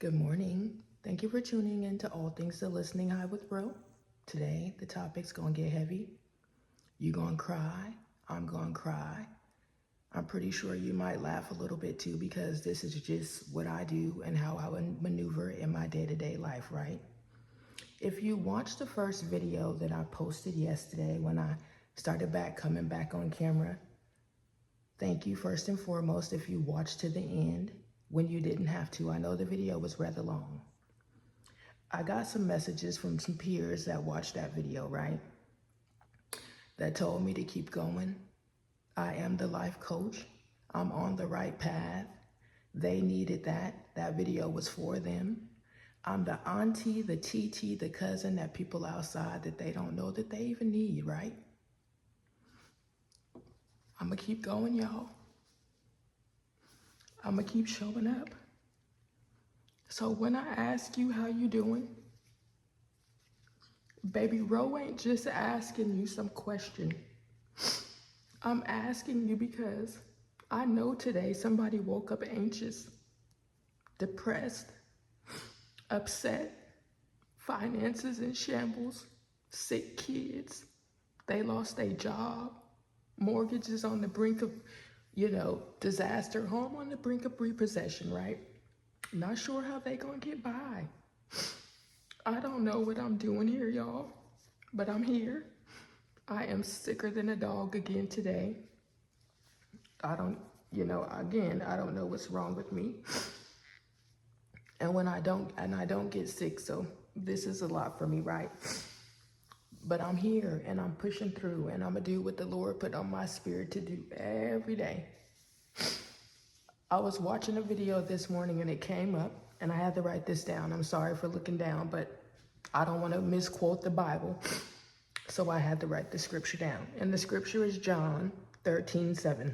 Good morning. Thank you for tuning in to All Things to Listening High with Bro. Today, the topic's gonna get heavy. You gonna cry, I'm gonna cry. I'm pretty sure you might laugh a little bit too because this is just what I do and how I would maneuver in my day-to-day life, right? If you watched the first video that I posted yesterday when I started coming back on camera, thank you first and foremost if you watched to the end when you didn't have to. I know the video was rather long. I got some messages from some peers that watched that video, right? That told me to keep going. I am the life coach. I'm on the right path. They needed that. That video was for them. I'm the auntie, the TT, the cousin that people outside that they don't know that they even need, right? I'm gonna keep going, y'all. I'm gonna keep showing up. So when I ask you how you doing, baby, Ro ain't just asking you some question. I'm asking you because I know today somebody woke up anxious, depressed, upset, finances in shambles, sick kids. They lost their job, mortgages on the brink of, disaster, home on the brink of repossession, right? Not sure how they gonna get by. I don't know what I'm doing here, y'all, but I'm here. I am sicker than a dog again today. I don't know what's wrong with me. And I don't get sick, so this is a lot for me, right? But I'm here and I'm pushing through and I'm gonna do what the Lord put on my spirit to do every day. I was watching a video this morning and it came up and I had to write this down. I'm sorry for looking down, but I don't want to misquote the Bible. So I had to write the scripture down. And the scripture is John 13:7.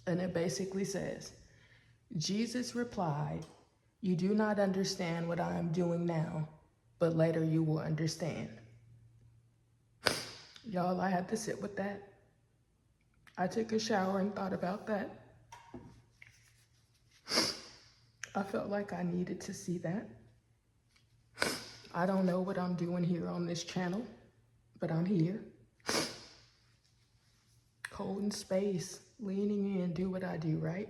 And it basically says, Jesus replied, "You do not understand what I am doing now, but later you will understand." Y'all, I had to sit with that. I took a shower and thought about that. I felt like I needed to see that. I don't know what I'm doing here on this channel, but I'm here. Holding space, leaning in, do what I do, right?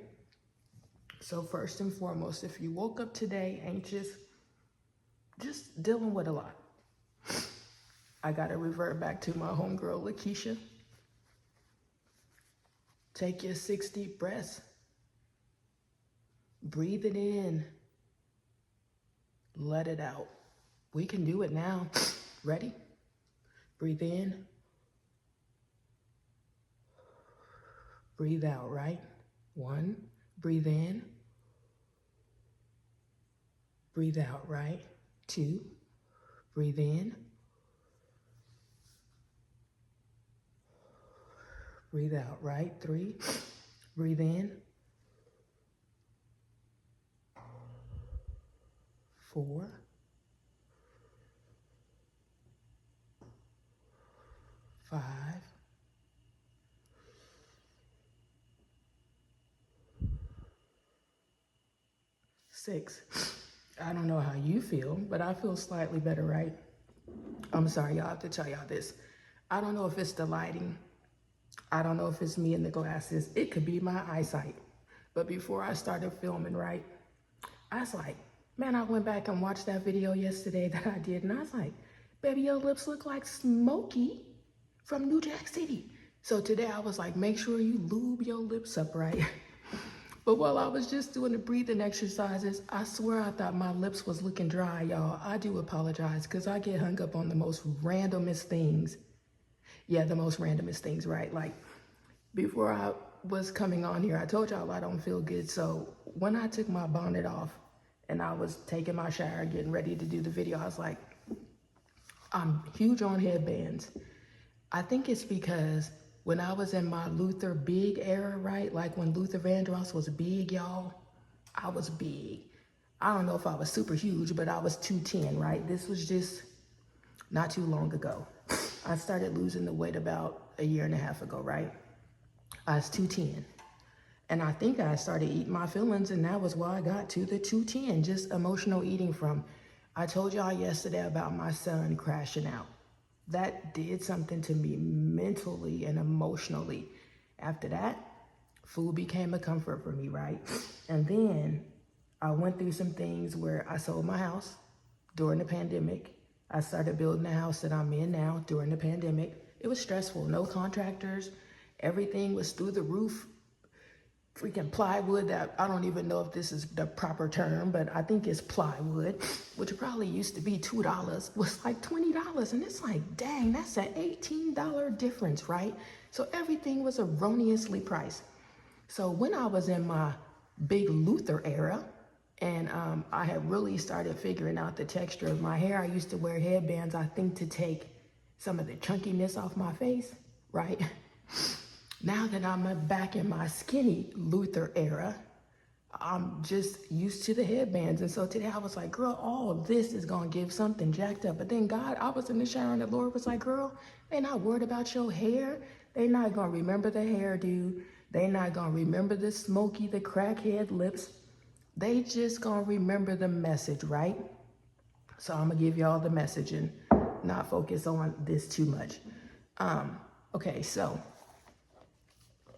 So first and foremost, if you woke up today anxious, just dealing with a lot, I gotta revert back to my homegirl, Lakeisha. Take your 6 deep breaths. Breathe it in. Let it out. We can do it now. Ready? Breathe in. Breathe out, right? 1, breathe in. Breathe out, right? 2, breathe in. Breathe out, right? 3, breathe in. 4, 5, 6. I don't know how you feel, but I feel slightly better, right? I'm sorry, y'all, I have to tell y'all this. I don't know if it's the lighting. I don't know if it's me in the glasses. It could be my eyesight. But before I started filming, right, I was like, man, I went back and watched that video yesterday that I did, and I was like, baby, your lips look like Smokey from New Jack City. So today I was like, make sure you lube your lips up, right? But while I was just doing the breathing exercises, I swear I thought my lips was looking dry, y'all. I do apologize because I get hung up on the most randomest things. Yeah, the most randomest things, right? Like before I was coming on here, I told y'all I don't feel good. So when I took my bonnet off and I was taking my shower, getting ready to do the video, I was like, I'm huge on headbands. I think it's because when I was in my Luther big era, right? Like when Luther Vandross was big, y'all, I was big. I don't know if I was super huge, but I was 210, right? This was just not too long ago. I started losing the weight about a year and a half ago, right? I was 210. And I think I started eating my feelings, and that was why I got to the 210, just emotional eating from. I told y'all yesterday about my son crashing out. That did something to me mentally and emotionally. After that, food became a comfort for me, right? And then I went through some things where I sold my house during the pandemic. I started building the house that I'm in now during the pandemic. It was stressful, no contractors. Everything was through the roof. Freaking plywood, that I don't even know if this is the proper term, but I think it's plywood, which probably used to be $2, was like $20. And it's like, dang, that's an $18 difference, right? So everything was erroneously priced. So when I was in my big Luther era, and I had really started figuring out the texture of my hair, I used to wear headbands, I think, to take some of the chunkiness off my face, right? Now that I'm back in my skinny Luther era, I'm just used to the headbands. And so today I was like, girl, all this is going to give something jacked up. But then God, I was in the shower and the Lord was like, girl, they not worried about your hair. They not going to remember the hairdo. They not going to remember the smoky, the crackhead lips. They just going to remember the message, right? So I'm going to give y'all the message and not focus on this too much. Okay, so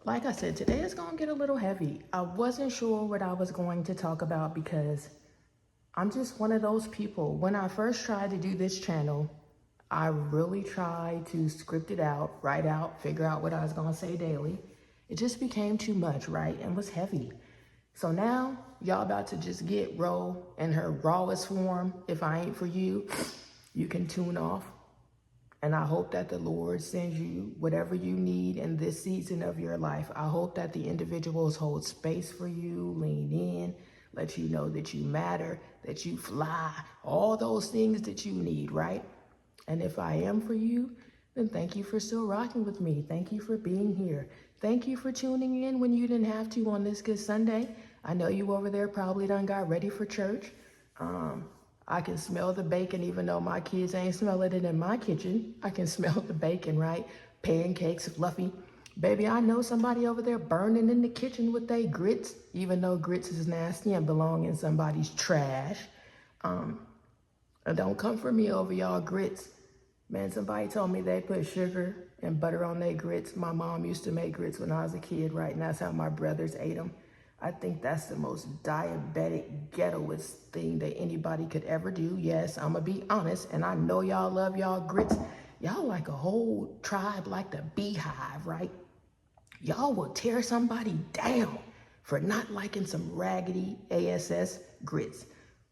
like I said, today is going to get a little heavy. I wasn't sure what I was going to talk about because I'm just one of those people. When I first tried to do this channel, I really tried to script it out, write out, figure out what I was going to say daily. It just became too much, right? And was heavy. So now y'all about to just get Ro in her rawest form. If I ain't for you, you can tune off. And I hope that the Lord sends you whatever you need in this season of your life. I hope that the individuals hold space for you, lean in, let you know that you matter, that you fly, all those things that you need, right? And if I am for you, then thank you for still rocking with me. Thank you for being here. Thank you for tuning in when you didn't have to on this good Sunday. I know you over there probably done got ready for church. I can smell the bacon, even though my kids ain't smelling it in my kitchen. I can smell the bacon, right? Pancakes, fluffy. Baby, I know somebody over there burning in the kitchen with their grits, even though grits is nasty and belong in somebody's trash. And don't come for me over y'all grits. Man, somebody told me they put sugar and butter on their grits. My mom used to make grits when I was a kid, right? And that's how my brothers ate them. I think that's the most diabetic, ghettoist thing that anybody could ever do. Yes, I'm going to be honest, and I know y'all love y'all grits. Y'all like a whole tribe like the beehive, right? Y'all will tear somebody down for not liking some raggedy ASS grits.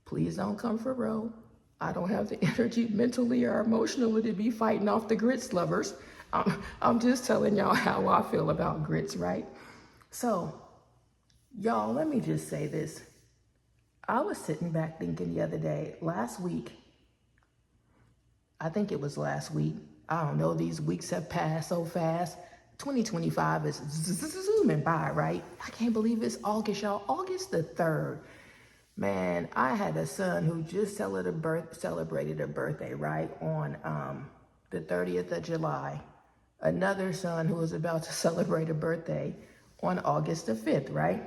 Please don't come for Ro. I don't have the energy mentally or emotionally to be fighting off the grits lovers. I'm just telling y'all how I feel about grits, right? So, y'all, let me just say this. I was sitting back thinking the other day, last week, I think it was last week. I don't know, these weeks have passed so fast. 2025 is zooming by, right? I can't believe it's August, y'all. August the 3rd. Man, I had a son who just celebrated a birthday, right, on the 30th of July. Another son who was about to celebrate a birthday on August the 5th, right?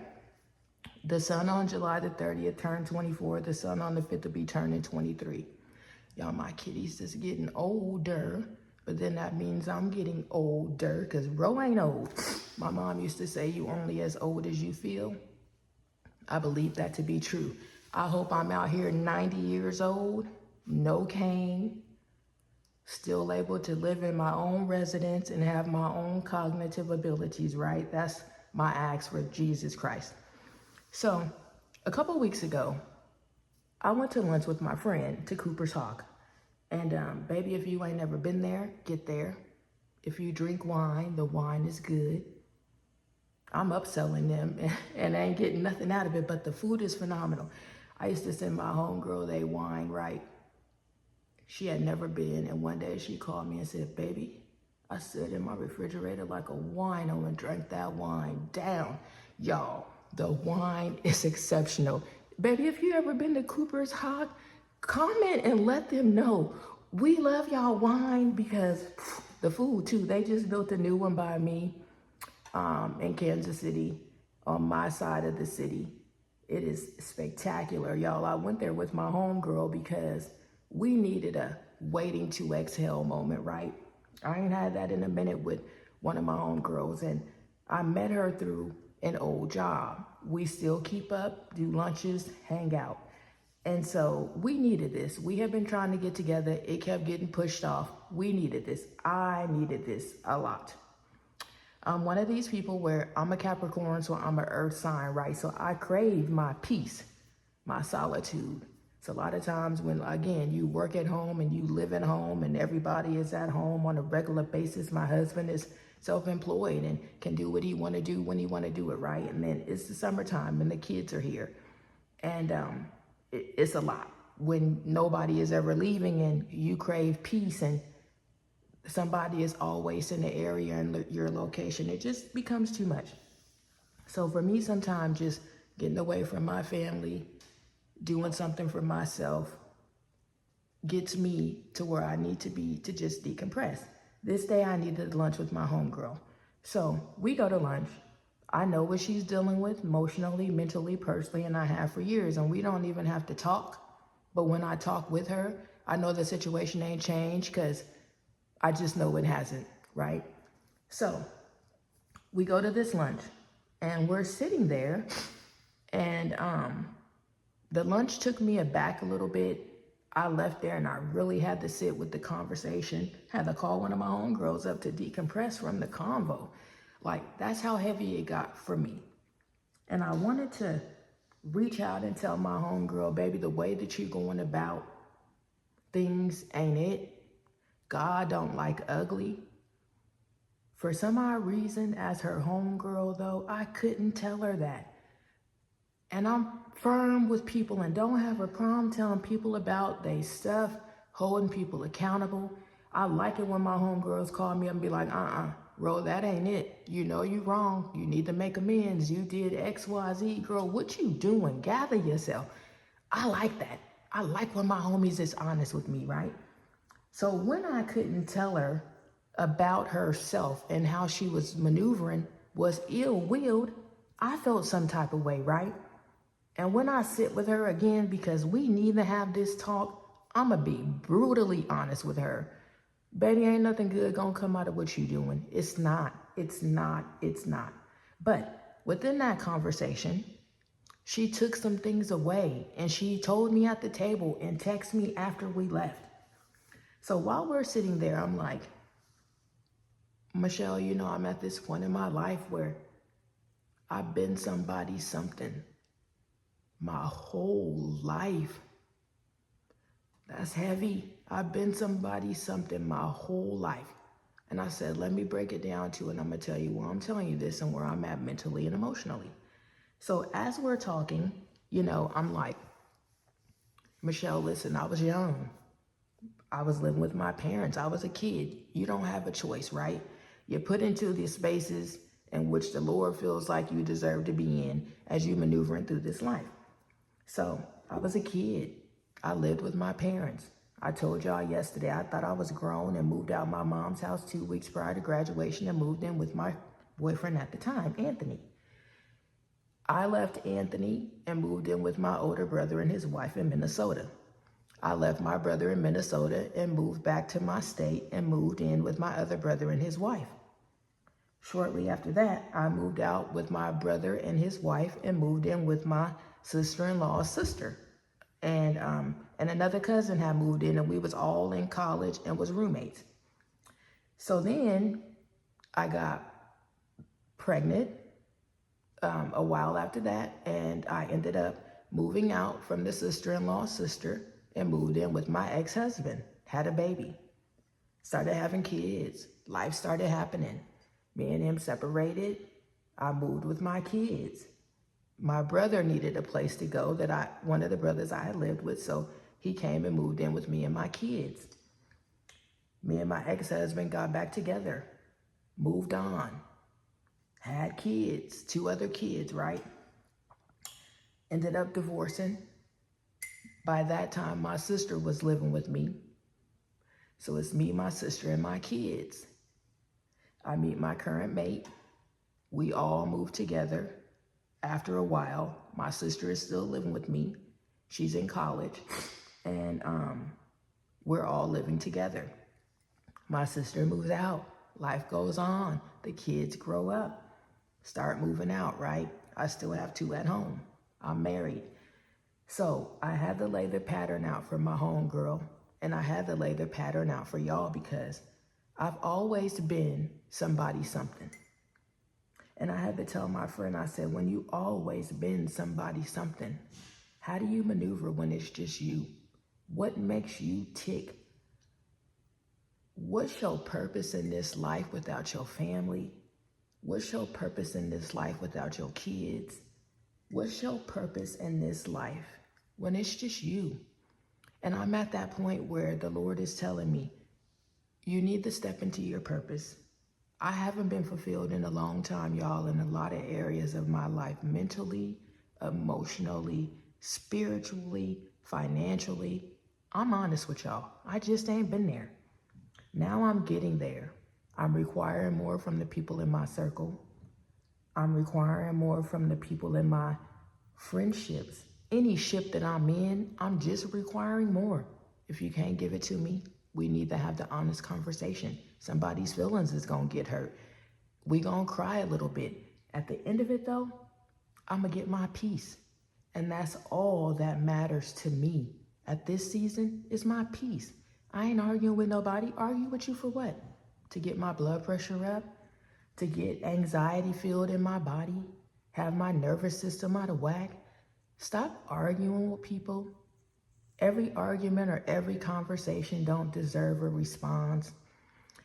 The son on July the 30th turned 24. The son on the 5th will be turning 23. Y'all, my kitty's just getting older. But then that means I'm getting older because Ro ain't old. My mom used to say you only as old as you feel. I believe that to be true. I hope I'm out here 90 years old, no cane, still able to live in my own residence and have my own cognitive abilities, right? That's my ask for Jesus Christ. So a couple weeks ago, I went to lunch with my friend to Cooper's Hawk. And baby, if you ain't never been there, get there. If you drink wine, the wine is good. I'm upselling them and I ain't getting nothing out of it, but the food is phenomenal. I used to send my homegirl they wine, right? She had never been, and one day she called me and said, baby, I stood in my refrigerator like a wino and drank that wine down. Y'all, the wine is exceptional. Baby, if you ever been to Cooper's Hawk, comment and let them know. We love y'all wine because the food too. They just built a new one by me in Kansas City. on my side of the city. It is spectacular, y'all. I went there with my homegirl because we needed a waiting to exhale moment, right? I ain't had that in a minute with one of my homegirls, and I met her through an old job. We still keep up, do lunches, hang out. And so we needed this. We have been trying to get together. It kept getting pushed off. We needed this. I needed this a lot. I'm one of these people where I'm a Capricorn, so I'm an earth sign, right? So I crave my peace, my solitude. So a lot of times when, again, you work at home and you live at home and everybody is at home on a regular basis. My husband is self-employed and can do what he want to do when he want to do it, right? And then it's the summertime and the kids are here. And it's a lot when nobody is ever leaving and you crave peace and somebody is always in the area and your location. It just becomes too much. So for me, sometimes just getting away from my family, doing something for myself gets me to where I need to be to just decompress. This day I needed lunch with my homegirl. So we go to lunch. I know what she's dealing with emotionally, mentally, personally, and I have for years. And we don't even have to talk. But when I talk with her, I know the situation ain't changed because I just know it hasn't, right? So we go to this lunch and we're sitting there and the lunch took me aback a little bit. I left there and I really had to sit with the conversation, had to call one of my homegirls up to decompress from the convo. Like, that's how heavy it got for me. And I wanted to reach out and tell my homegirl, baby, the way that you're going about things ain't it. God don't like ugly. For some odd reason, as her homegirl, though, I couldn't tell her that. And I'm firm with people and don't have a problem telling people about their stuff, holding people accountable. I like it when my homegirls call me and be like, Ro, that ain't it. You know you wrong. You need to make amends. You did X, Y, Z. Girl, what you doing? Gather yourself. I like that. I like when my homies is honest with me, right? So when I couldn't tell her about herself and how she was maneuvering was ill-willed, I felt some type of way, right? And when I sit with her again, because we need to have this talk, I'm going to be brutally honest with her. Baby, ain't nothing good going to come out of what you doing. It's not. But within that conversation, she took some things away and she told me at the table and texted me after we left. So while we're sitting there, I'm like, Michelle, you know, I'm at this point in my life where I've been somebody something my whole life. That's heavy. I've been somebody something my whole life. And I said, let me break it down to it. And I'm going to tell you why I'm telling you this and where I'm at mentally and emotionally. So as we're talking, you know, I'm like, Michelle, listen, I was young. I was living with my parents. I was a kid. You don't have a choice, right? You're put into these spaces in which the Lord feels like you deserve to be in as you maneuvering through this life. So I was a kid. I lived with my parents. I told y'all yesterday, I thought I was grown and moved out of my mom's house 2 weeks prior to graduation and moved in with my boyfriend at the time, Anthony. I left Anthony and moved in with my older brother and his wife in Minnesota. I left my brother in Minnesota and moved back to my state and moved in with my other brother and his wife. Shortly after that, I moved out with my brother and his wife and moved in with my sister-in-law's sister. And another cousin had moved in and we was all in college and was roommates. So then I got pregnant a while after that, and I ended up moving out from the sister-in-law's sister and moved in with my ex-husband, had a baby, started having kids, life started happening. Me and him separated. I moved with my kids. My brother needed a place to go one of the brothers I had lived with, so he came and moved in with me and my kids. Me and my ex-husband got back together, moved on, had kids, 2 other kids, right? Ended up divorcing. By that time, my sister was living with me. So it's me, my sister, and my kids. I meet my current mate. We all moved together. After a while, my sister is still living with me. She's in college, and we're all living together. My sister moves out. Life goes on. The kids grow up, start moving out, right? I still have 2 at home. I'm married. So I had to lay the pattern out for my homegirl, and I had to lay the pattern out for y'all because I've always been somebody something. And I had to tell my friend, I said, when you always been somebody something, how do you maneuver when it's just you? What makes you tick? What's your purpose in this life without your family? What's your purpose in this life without your kids? What's your purpose in this life when it's just you? And I'm at that point where the Lord is telling me, you need to step into your purpose. I haven't been fulfilled in a long time, y'all, in a lot of areas of my life, mentally, emotionally, spiritually, financially. I'm honest with y'all. I just ain't been there. Now I'm getting there. I'm requiring more from the people in my circle. I'm requiring more from the people in my friendships. Any ship that I'm in, I'm just requiring more. If you can't give it to me, we need to have the honest conversation. Somebody's feelings is gonna get hurt. We gonna cry a little bit. At the end of it though, I'm gonna get my peace. And that's all that matters to me at this season is my peace. I ain't arguing with nobody. Argue with you for what? To get my blood pressure up? To get anxiety filled in my body? Have my nervous system out of whack? Stop arguing with people. Every argument or every conversation don't deserve a response.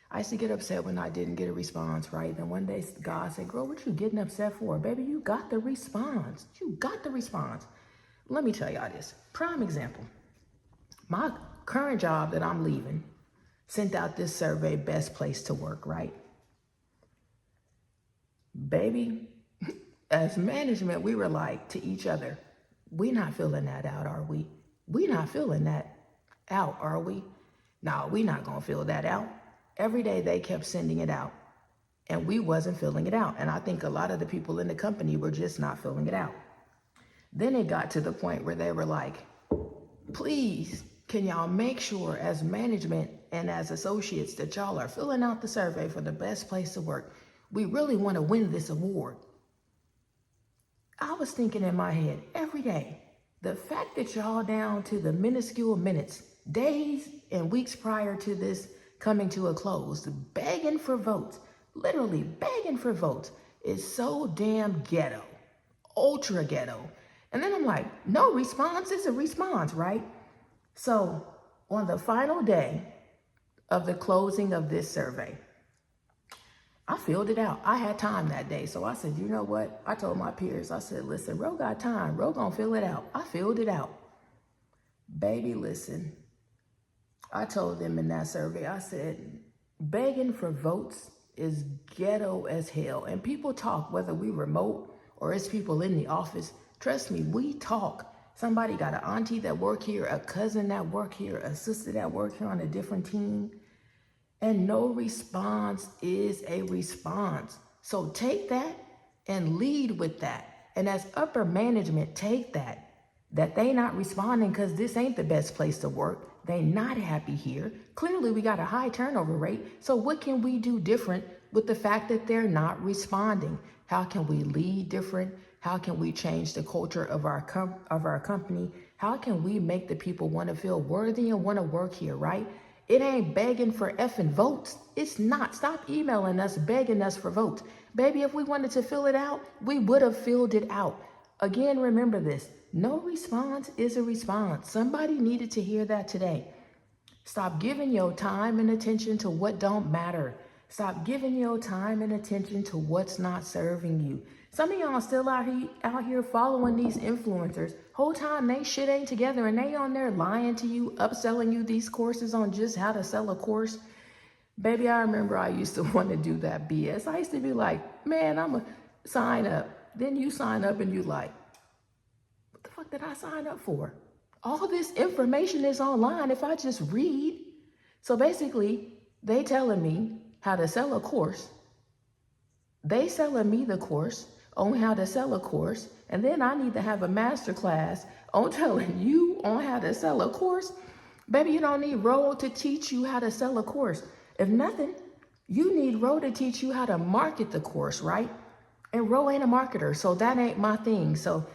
I used to get upset when I didn't get a response, right? Then one day God said, girl, what you getting upset for? Baby, you got the response. You got the response. Let me tell y'all this. Prime example. My current job that I'm leaving sent out this survey, best place to work, right? Baby, as management, we were like to each other, we not filling that out, are we? We not filling that out, are we? No, we not gonna fill that out. Every day they kept sending it out and we wasn't filling it out. And I think a lot of the people in the company were just not filling it out. Then it got to the point where they were like, please, can y'all make sure as management and as associates that y'all are filling out the survey for the best place to work. We really want to win this award. I was thinking in my head every day, the fact that y'all down to the minuscule minutes, days and weeks prior to this coming to a close, begging for votes, literally begging for votes, is so damn ghetto, ultra ghetto. And then I'm like, no response is a response, right? So on the final day of the closing of this survey, I filled it out. I had time that day. So I said, you know what? I told my peers, I said, listen, Ro got time. Ro gonna fill it out. I filled it out. Baby, listen. I told them in that survey, I said, begging for votes is ghetto as hell. And people talk, whether we remote or it's people in the office. Trust me, we talk. Somebody got an auntie that work here, a cousin that work here, a sister that work here on a different team. And no response is a response. So take that and lead with that. And as upper management, take that they not responding because this ain't the best place to work. They not happy here. Clearly, we got a high turnover rate. So what can we do different with the fact that they're not responding? How can we lead different? How can we change the culture of our company? How can we make the people want to feel worthy and want to work here, right? It ain't begging for effing votes. It's not. Stop emailing us, begging us for votes. Baby, if we wanted to fill it out, we would have filled it out. Again, remember this. No response is a response. Somebody needed to hear that today. Stop giving your time and attention to what don't matter. Stop giving your time and attention to what's not serving you. Some of y'all still out here following these influencers. Whole time they shit ain't together and they on there lying to you, upselling you these courses on just how to sell a course. Baby, I remember I used to want to do that BS. I used to be like, man, I'm going to sign up. Then you sign up and you like, what the fuck did I sign up for? All this information is online if I just read. So basically, they telling me how to sell a course. They selling me the course. on how to sell a course, and then I need to have a master class on telling you on how to sell a course. Baby, you don't need Ro to teach you how to sell a course. If nothing, you need Ro to teach you how to market the course, right? And Ro ain't a marketer, so that ain't my thing. So,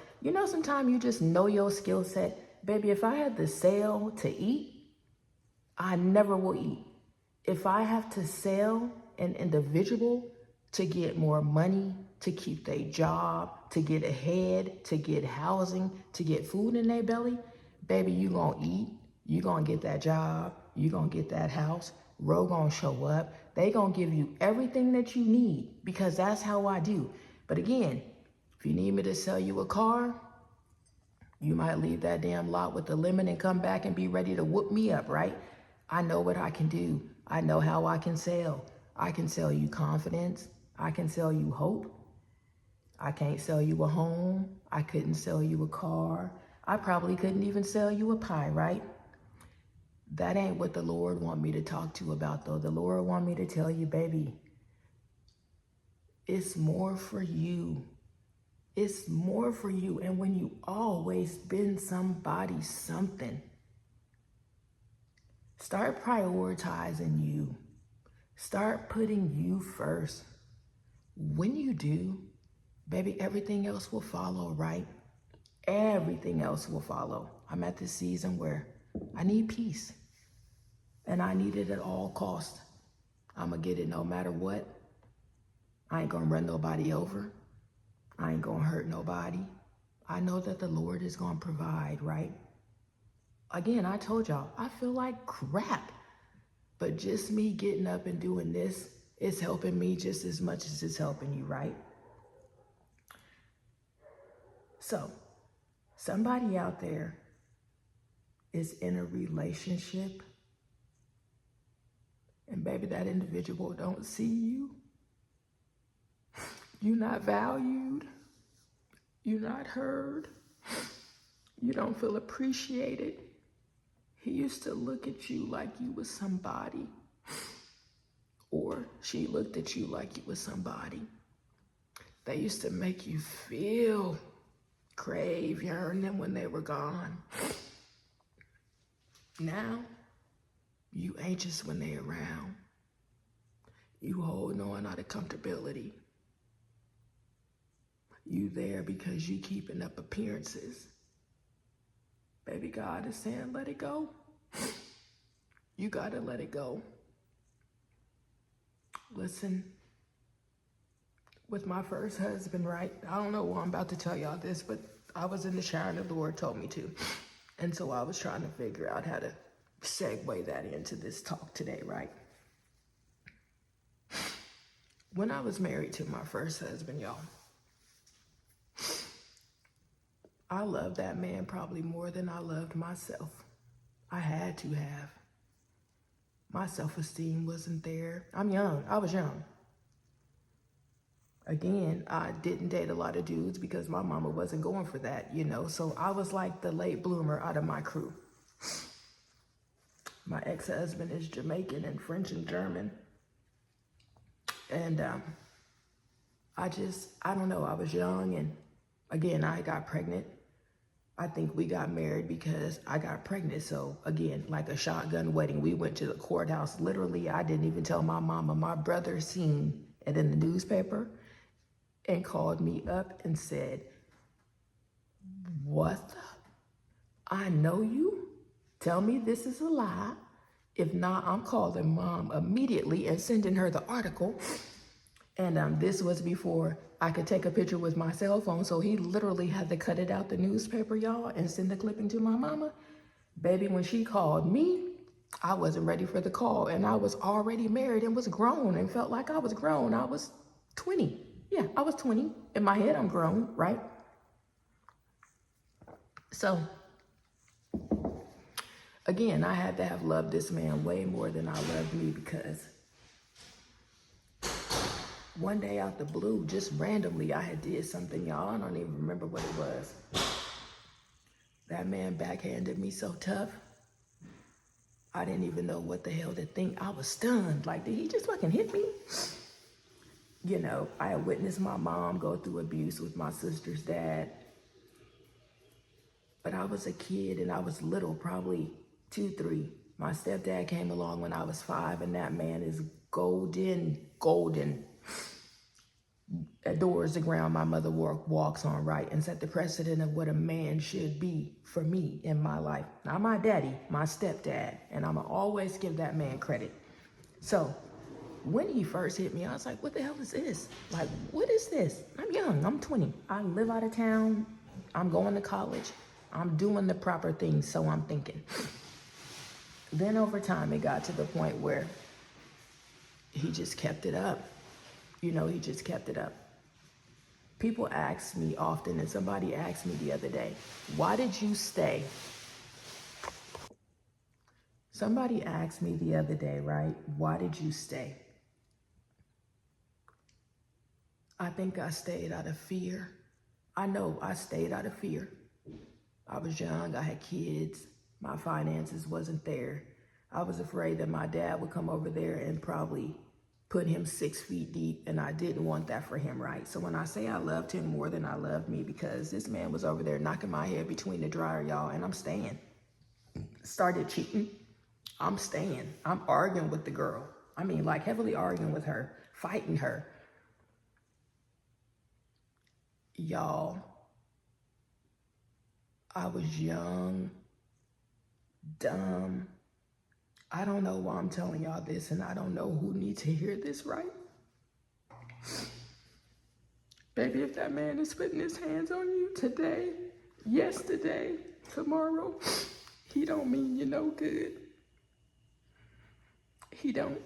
sometimes you just know your skill set. Baby, if I had to sell to eat, I never will eat. If I have to sell an individual to get more money, to keep their job, to get ahead, to get housing, to get food in their belly, baby, you gonna eat, you gonna get that job, you gonna get that house, Ro gonna show up, they gonna give you everything that you need, because that's how I do. But again, if you need me to sell you a car, you might leave that damn lot with the lemon and come back and be ready to whoop me up, right? I know what I can do. I know how I can sell. I can sell you confidence. I can sell you hope. I can't sell you a home. I couldn't sell you a car. I probably couldn't even sell you a pie, right? That ain't what the Lord want me to talk to you about, though. The Lord want me to tell you, baby, it's more for you. It's more for you. And when you always been somebody something, start prioritizing you. Start putting you first. When you do, baby, everything else will follow, right? Everything else will follow. I'm at this season where I need peace. And I need it at all costs. I'm going to get it no matter what. I ain't going to run nobody over. I ain't going to hurt nobody. I know that the Lord is going to provide, right? Again, I told y'all, I feel like crap. But just me getting up and doing this is helping me just as much as it's helping you, right? So, somebody out there is in a relationship, and baby, that individual don't see you. You're not valued. You're not heard. You don't feel appreciated. He used to look at you like you was somebody, or she looked at you like you was somebody. They used to make you feel, crave, yearn them when they were gone. Now, you anxious when they around. You holding on out of comfortability. You there because you keeping up appearances. Baby, God is saying, let it go. You gotta let it go. Listen, with my first husband, right? I don't know why I'm about to tell y'all this, but I was in the shower and the Lord told me to. And so I was trying to figure out how to segue that into this talk today, right? When I was married to my first husband, y'all, I loved that man probably more than I loved myself. I had to have. My self-esteem wasn't there. I'm young. I was young. Again, I didn't date a lot of dudes because my mama wasn't going for that, So I was like the late bloomer out of my crew. My ex-husband is Jamaican and French and German. And I don't know. I was young, and again, I got pregnant. I think we got married because I got pregnant. So again, like a shotgun wedding, we went to the courthouse. Literally, I didn't even tell my mama. My brother seen it in the newspaper and called me up and said, what the? I know you? Tell me this is a lie. If not, I'm calling mom immediately and sending her the article. And this was before I could take a picture with my cell phone. So he literally had to cut it out the newspaper, y'all, and send the clipping to my mama. Baby, when she called me, I wasn't ready for the call. And I was already married and was grown and felt like I was grown. I was 20. Yeah, I was 20. In my head, I'm grown, right? So, again, I had to have loved this man way more than I loved me, because one day out the blue, just randomly, I had did something, y'all. I don't even remember what it was. That man backhanded me so tough. I didn't even know what the hell to think. I was stunned. Like, did he just fucking hit me? You know, I had witnessed my mom go through abuse with my sister's dad. But I was a kid and I was little, probably 2, 3. My stepdad came along when I was 5, and that man is golden. Adores the ground my mother walks on, right? And set the precedent of what a man should be for me in my life. Not my daddy, my stepdad. And I'm going to always give that man credit. So when he first hit me, I was like, what the hell is this? Like, what is this? I'm young, I'm 20. I live out of town. I'm going to college. I'm doing the proper things, so I'm thinking. Then over time, it got to the point where he just kept it up. You know, he just kept it up. People ask me often, and somebody asked me the other day, why did you stay? Somebody asked me the other day, right? Why did you stay? I think I stayed out of fear. I know I stayed out of fear. I was young, I had kids, my finances wasn't there. I was afraid that my dad would come over there and probably put him 6 feet deep, and I didn't want that for him, right? So when I say I loved him more than I loved me, because this man was over there knocking my head between the dryer, y'all, and I'm staying. Started cheating, I'm staying. I'm arguing with the girl. I mean, like heavily arguing with her, fighting her. Y'all, I was young, dumb. I don't know why I'm telling y'all this, and I don't know who needs to hear this, right? Baby, if that man is putting his hands on you today, yesterday, tomorrow, he don't mean you no good. He don't.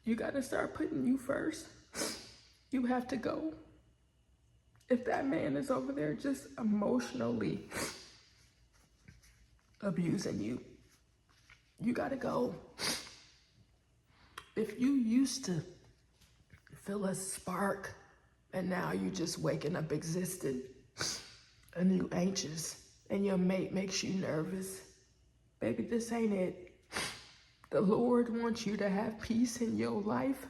You gotta start putting you first. You have to go. If that man is over there just emotionally abusing you, you gotta go. If you used to feel a spark and now you just waking up existing and you anxious and your mate makes you nervous, baby, this ain't it. The Lord wants you to have peace in your life.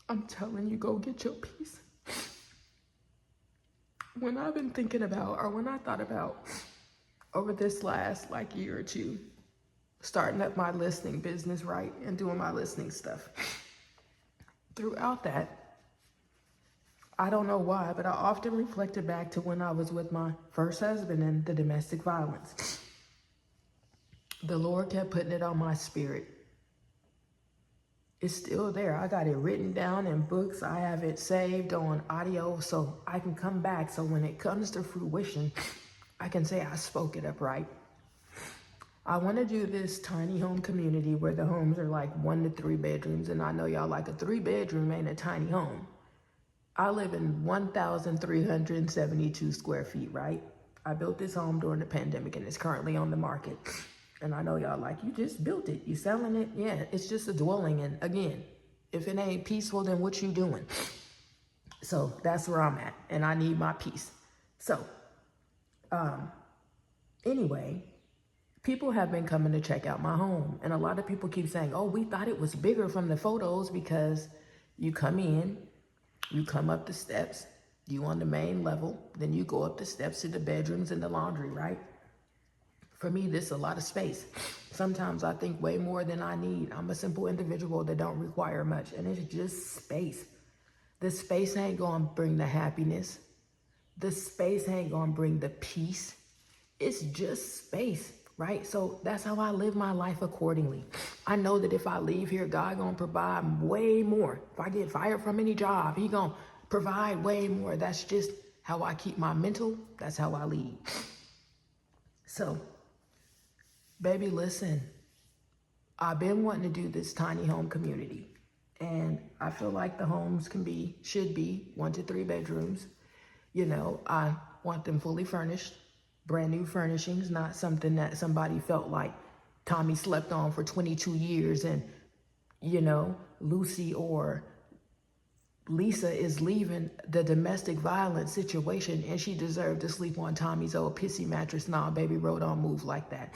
I'm telling you, go get your peace. When I've been thinking about, or when I thought about over this last year or two, starting up my listening business, right, and doing my listening stuff. Throughout that, I don't know why, but I often reflected back to when I was with my first husband and the domestic violence. The Lord kept putting it on my spirit. It's still there. I got it written down in books. I have it saved on audio so I can come back. So when it comes to fruition, I can say I spoke it up, right? I want to do this tiny home community where the homes are like 1 to 3 bedrooms. And I know y'all like a 3-bedroom ain't a tiny home. I live in 1,372 square feet, right? I built this home during the pandemic and it's currently on the market. And I know y'all like, you just built it, you selling it? Yeah, it's just a dwelling. And again, if it ain't peaceful, then what you doing? So that's where I'm at, and I need my peace. So, anyway, people have been coming to check out my home. And a lot of people keep saying, oh, we thought it was bigger from the photos, because you come in, you come up the steps, you on the main level, then you go up the steps to the bedrooms and the laundry, right? For me, this is a lot of space. Sometimes I think way more than I need. I'm a simple individual that don't require much, and it's just space. The space ain't gonna bring the happiness. The space ain't gonna bring the peace. It's just space, right? So that's how I live my life accordingly. I know that if I leave here, God gonna provide way more. If I get fired from any job, he gonna provide way more. That's just how I keep my mental. That's how I lead. So, baby, listen, I've been wanting to do this tiny home community, and I feel like the homes should be 1 to 3 bedrooms. You know, I want them fully furnished, brand new furnishings, not something that somebody felt like Tommy slept on for 22 years and, you know, Lucy or Lisa is leaving the domestic violence situation and she deserved to sleep on Tommy's old pissy mattress. Nah, baby, road don't move like that.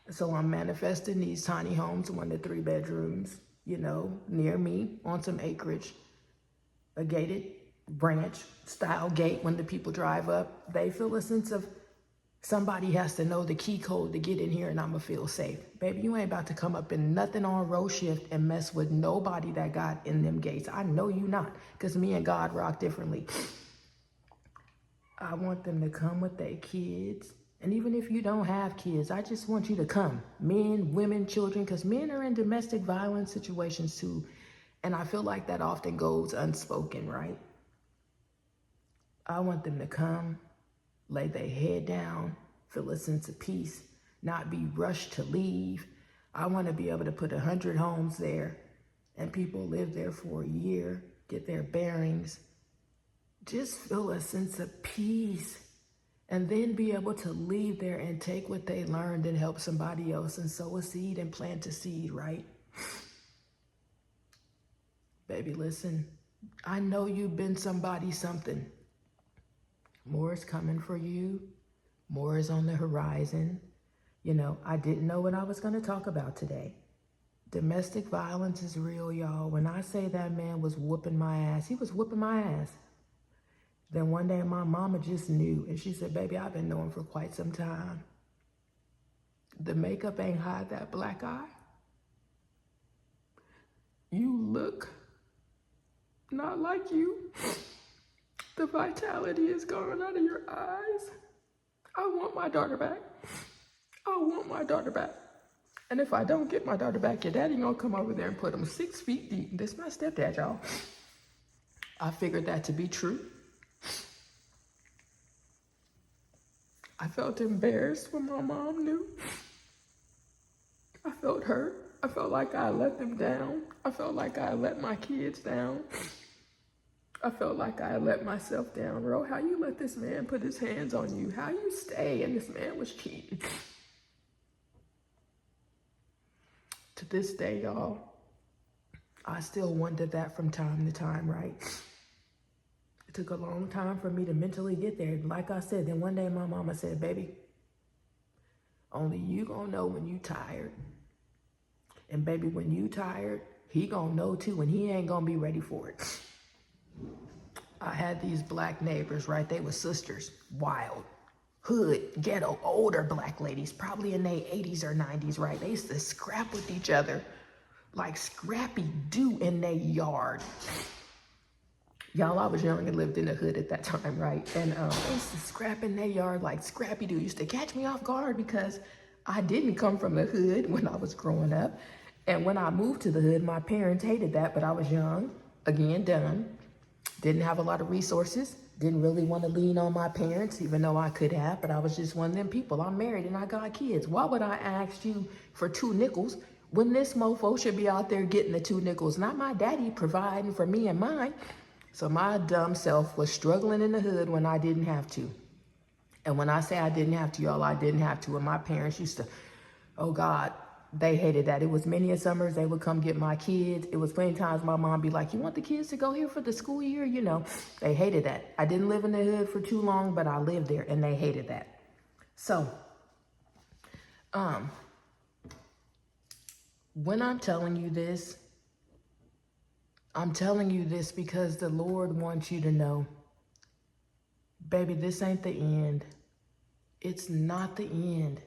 So I'm manifesting these tiny homes, 1 to 3 bedrooms, you know, near me on some acreage, a gated branch style gate. When the people drive up, they feel a sense of somebody has to know the key code to get in here and I'm gonna feel safe. Baby, you ain't about to come up in nothing on row shift and mess with nobody that got in them gates. I know you not, because me and God rock differently. I want them to come with their kids. And even if you don't have kids, I just want you to come. Men, women, children, because men are in domestic violence situations too. And I feel like that often goes unspoken, right? I want them to come, lay their head down, feel a sense of peace, not be rushed to leave. I want to be able to put 100 homes there and people live there for a year, get their bearings, just feel a sense of peace, and then be able to leave there and take what they learned and help somebody else and sow a seed and plant a seed, right? Baby, listen, I know you've been somebody something. More is coming for you. More is on the horizon. You know, I didn't know what I was going to talk about today. Domestic violence is real, y'all. When I say that man was whooping my ass, he was whooping my ass. Then one day my mama just knew, and she said, baby, I've been knowing for quite some time. The makeup ain't hide that black eye. You look not like you. The vitality is gone out of your eyes. I want my daughter back. I want my daughter back. And if I don't get my daughter back, your daddy gonna come over there and put them 6 feet deep. This is my stepdad, y'all. I figured that to be true. I felt embarrassed when my mom knew. I felt hurt. I felt like I let them down. I felt like I let my kids down. I felt like I let myself down. Ro, how you let this man put his hands on you? How you stay and this man was cheating? To this day, y'all, I still wonder that from time to time, right? It took a long time for me to mentally get there. Like I said, then one day my mama said, baby, only you gonna know when you tired. And baby, when you tired, he gonna know too, and he ain't gonna be ready for it. I had these black neighbors, right? They were sisters, wild, hood, ghetto, older black ladies, probably in their 80s or 90s, right? They used to scrap with each other like Scrappy Doo in their yard. Y'all, I was young and lived in the hood at that time, right? And they used to scrap in their yard like Scrappy Doo. Used to catch me off guard because I didn't come from the hood when I was growing up. And when I moved to the hood, my parents hated that, but I was young, again, dumb, didn't have a lot of resources, didn't really want to lean on my parents, even though I could have, but I was just one of them people. I'm married and I got kids. Why would I ask you for 2 nickels when this mofo should be out there getting the 2 nickels? Not my daddy providing for me and mine. So my dumb self was struggling in the hood when I didn't have to. And when I say I didn't have to, y'all, I didn't have to. And my parents used to, oh God, they hated that. It was many a summers they would come get my kids. It was plenty times my mom be like, you want the kids to go here for the school year? You know, they hated that. I didn't live in the hood for too long, but I lived there and they hated that. So, when I'm telling you this, I'm telling you this because the Lord wants you to know, baby, this ain't the end. It's not the end.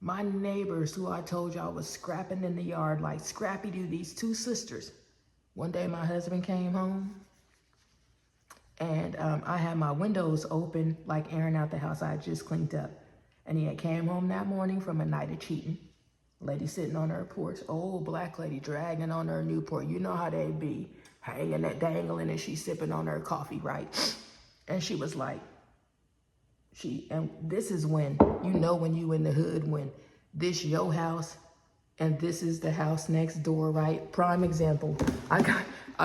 My neighbors who I told y'all was scrapping in the yard like Scrappy Doo, these 2 sisters. One day my husband came home and I had my windows open, like airing out the house I had just cleaned up. And he had came home that morning from a night of cheating. Lady sitting on her porch, old black lady dragging on her Newport. You know how they be, hanging and dangling, and she's sipping on her coffee, right? And she was like, and this is when, you know when you in the hood, when this your house and this is the house next door, right? Prime example, I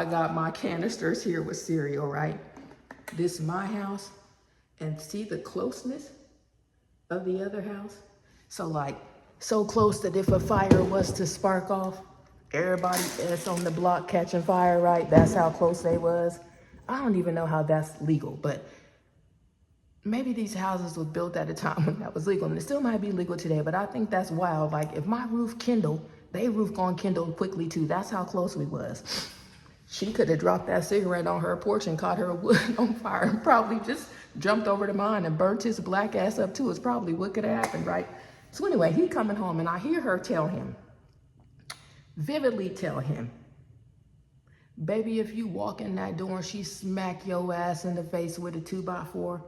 got my canisters here with cereal, right? This is my house, and see the closeness of the other house? So like, so close that if a fire was to spark off, everybody that's on the block catching fire, right? That's how close they was. I don't even know how that's legal, but maybe these houses were built at a time when that was legal, and it still might be legal today, but I think that's wild. Like, if my roof kindle, they roof gonna kindle quickly too. That's how close we was. She could have dropped that cigarette on her porch and caught her wood on fire and probably just jumped over to mine and burnt his black ass up too. It's probably what could have happened, right? So anyway, he coming home and I hear her tell him, vividly tell him, baby, if you walk in that door and she smack your ass in the face with a 2x4,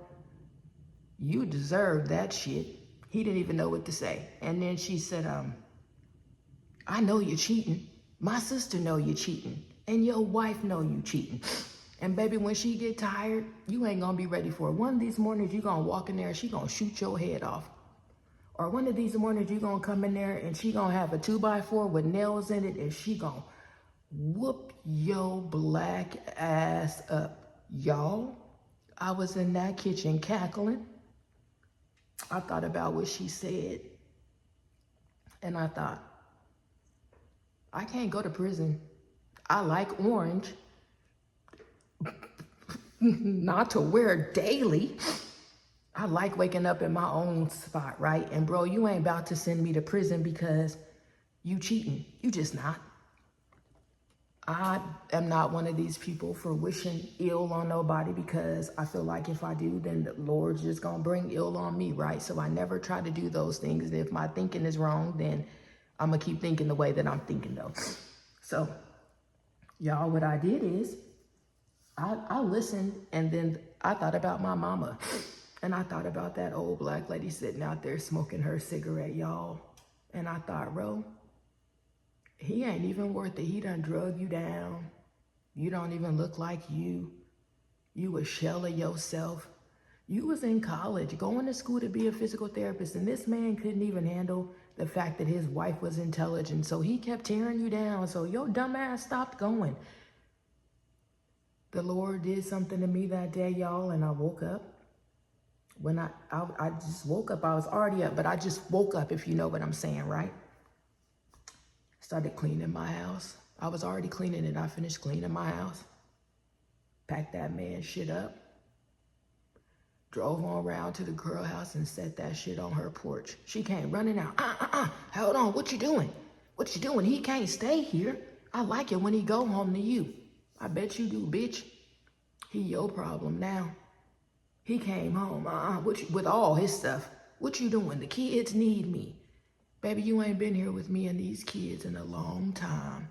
you deserve that shit. He didn't even know what to say. And then she said, I know you're cheating. My sister know you're cheating. And your wife know you cheating. And baby, when she get tired, you ain't gonna be ready for it. One of these mornings, you gonna walk in there and she gonna shoot your head off. Or one of these mornings, you gonna come in there and she gonna have a 2x4 with nails in it and she gonna whoop your black ass up. Y'all, I was in that kitchen cackling. I thought about what she said. And I thought, I can't go to prison. I like orange. Not to wear daily. I like waking up in my own spot, right? And bro, you ain't about to send me to prison because you cheating. You just not. I am not one of these people for wishing ill on nobody, because I feel like if I do, then the Lord's just gonna bring ill on me, right? So I never try to do those things. And if my thinking is wrong, then I'm gonna keep thinking the way that I'm thinking though. So y'all, what I did is I listened, and then I thought about my mama, and I thought about that old black lady sitting out there smoking her cigarette, y'all. And I thought, bro, he ain't even worth it. He done drug you down. You don't even look like you. You a shell of yourself. You was in college, going to school to be a physical therapist, and this man couldn't even handle the fact that his wife was intelligent, so he kept tearing you down, so your dumb ass stopped going. The Lord did something to me that day, y'all, and I woke up. When I just woke up, I was already up, but I just woke up, if you know what I'm saying, right? Started cleaning my house. I was already cleaning it. I finished cleaning my house. Packed that man's shit up. Drove on around to the girl house and set that shit on her porch. She came running out. Hold on, what you doing? What you doing? He can't stay here. I like it when he go home to you. I bet you do, bitch. He your problem now. He came home, with all his stuff. What you doing? The kids need me. Baby, you ain't been here with me and these kids in a long time.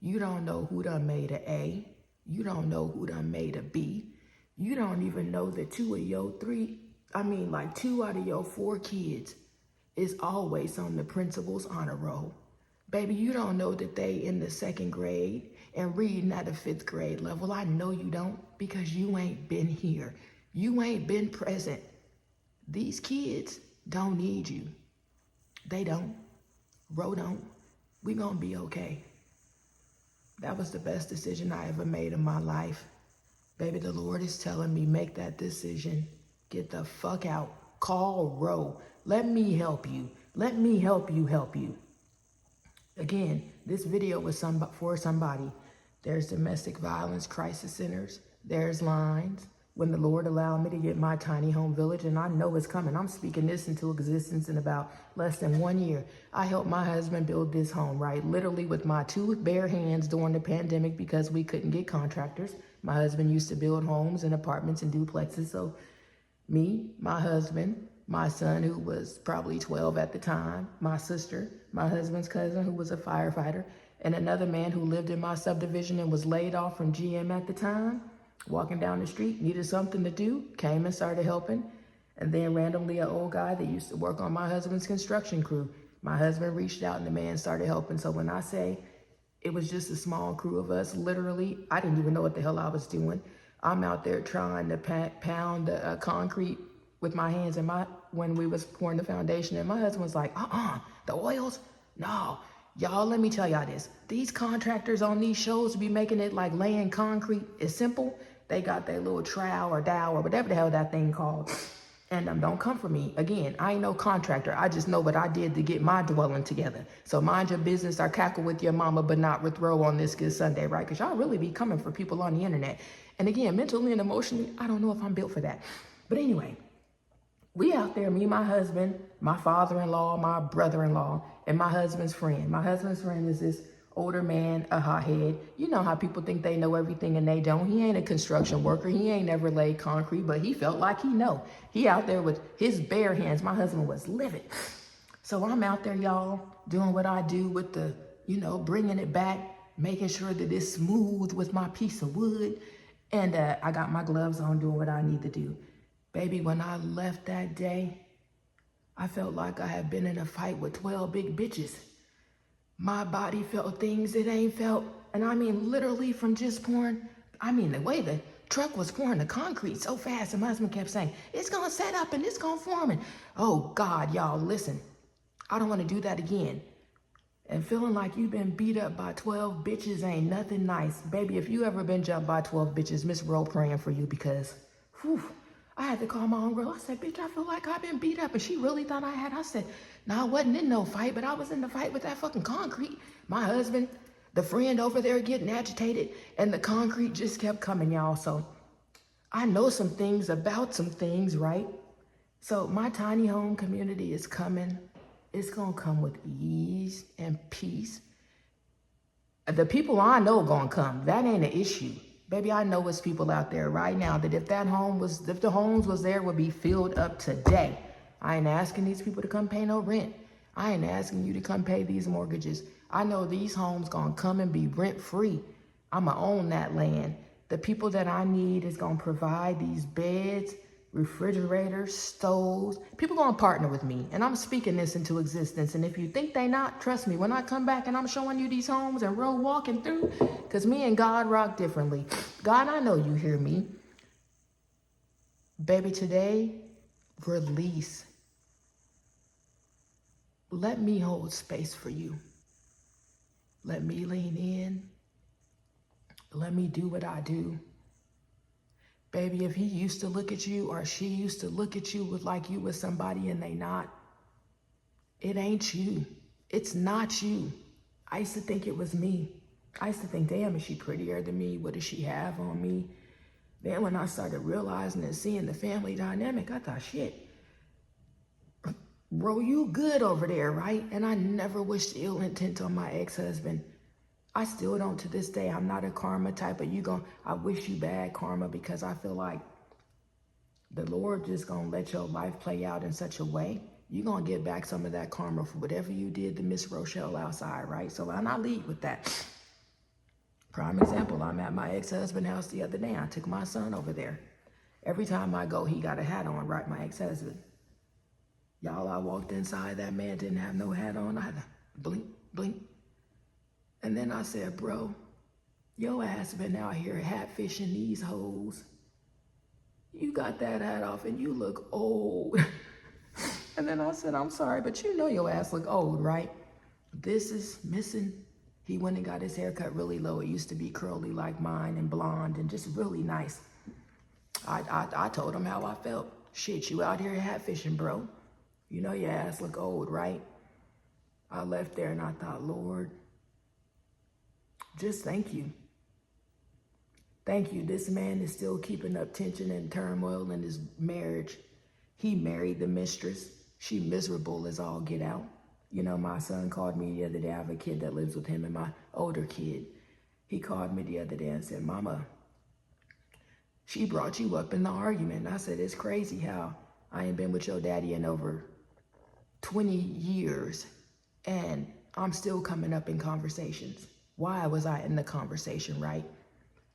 You don't know who done made a A. You don't know who done made a B. You don't even know that two out of your 4 kids is always on the principal's honor roll. Baby, you don't know that they in the 2nd grade and reading at a 5th grade level. I know you don't, because you ain't been here. You ain't been present. These kids don't need you. They don't. Ro don't. We gonna be okay. That was the best decision I ever made in my life. Baby, the Lord is telling me, make that decision. Get the fuck out. Call Ro. Let me help you. Let me help you help you. Again, this video was for somebody. There's domestic violence crisis centers. There's lines. When the Lord allowed me to get my tiny home village, and I know it's coming. I'm speaking this into existence in about less than 1 year. I helped my husband build this home, right? Literally with my 2 bare hands during the pandemic, because we couldn't get contractors. My husband used to build homes and apartments and duplexes. So me, my husband, my son, who was probably 12 at the time, my sister, my husband's cousin, who was a firefighter, and another man who lived in my subdivision and was laid off from GM at the time, walking down the street, needed something to do, came and started helping. And then randomly, an old guy that used to work on my husband's construction crew, my husband reached out and the man started helping. So when I say it was just a small crew of us, literally, I didn't even know what the hell I was doing. I'm out there trying to pound the concrete with my hands when we was pouring the foundation. And my husband was like, the oils? No. Y'all, let me tell y'all this. These contractors on these shows be making it like laying concrete is simple. They got their little trowel or dowel or whatever the hell that thing called. And don't come for me. Again, I ain't no contractor. I just know what I did to get my dwelling together. So mind your business, or cackle with your mama, but not with Ro on this good Sunday, right? Because y'all really be coming for people on the internet. And again, mentally and emotionally, I don't know if I'm built for that. But anyway, We out there, me, my husband, my father-in-law, my brother-in-law, and my husband's friend. My husband's friend is this older man, a hothead. You know how people think they know everything and they don't. He ain't a construction worker. He ain't never laid concrete, but he felt like he know. He out there with his bare hands. My husband was livid. So I'm out there, y'all, doing what I do with the, bringing it back, making sure that it's smooth with my piece of wood. And I got my gloves on doing what I need to do. Baby, when I left that day, I felt like I had been in a fight with 12 big bitches. My body felt things it ain't felt. And I mean, literally from just pouring, the way the truck was pouring the concrete so fast, and my husband kept saying, it's gonna set up and it's gonna form. And oh God, y'all, listen, I don't wanna do that again. And feeling like you've been beat up by 12 bitches ain't nothing nice. Baby, if you ever been jumped by 12 bitches, Miss Rowe praying for you because, whew, I had to call my own girl. I said, bitch, I feel like I've been beat up. And she really thought I said, no, I wasn't in no fight, but I was in the fight with that fucking concrete. My husband, the friend over there getting agitated, and the concrete just kept coming, y'all. So I know some things about some things, right? So my tiny home community is coming. It's going to come with ease and peace. The people I know are going to come. That ain't an issue. Baby, I know it's people out there right now that if the homes was there, would be filled up today. I ain't asking these people to come pay no rent. I ain't asking you to come pay these mortgages. I know these homes gonna come and be rent free. I'ma own that land. The people that I need is gonna provide these beds, refrigerators, stoves. People gonna partner with me, and I'm speaking this into existence. And if you think they not, trust me, when I come back and I'm showing you these homes and road walking through, because me and God rock differently. God, I know you hear me. Baby, today, release. Let me hold space for you. Let me lean in. Let me do what I do. Baby, if he used to look at you or she used to look at you with like you was somebody and they not, it ain't you. It's not you. I used to think it was me. I used to think, damn, is she prettier than me? What does she have on me? Then when I started realizing and seeing the family dynamic, I thought, shit, bro, you good over there, right? And I never wished ill intent on my ex-husband. I still don't to this day. I'm not a karma type, but I wish you bad karma because I feel like the Lord just gonna let your life play out in such a way. You're gonna get back some of that karma for whatever you did to Miss Rochelle outside, right? So and I lead with that. Prime example, I'm at my ex-husband's house the other day. I took my son over there. Every time I go, he got a hat on, right? My ex-husband. Y'all, I walked inside, that man didn't have no hat on either. Blink, blink. And then I said, bro, your ass been out here hat fishing these hoes. You got that hat off and you look old. And then I said, I'm sorry, but you know your ass look old, right? This is missing. He went and got his hair cut really low. It used to be curly like mine and blonde and just really nice. I told him how I felt. Shit, you out here hat fishing, bro. You know your ass look old, right? I left there and I thought, Lord, just thank you. Thank you. This man is still keeping up tension and turmoil in his marriage. He married the mistress. She miserable as all get out. You know, my son called me the other day. I have a kid that lives with him and my older kid. He called me the other day and said, Mama, she brought you up in the argument. And I said, it's crazy how I ain't been with your daddy in over 20 years and I'm still coming up in conversations. Why was I in the conversation, right?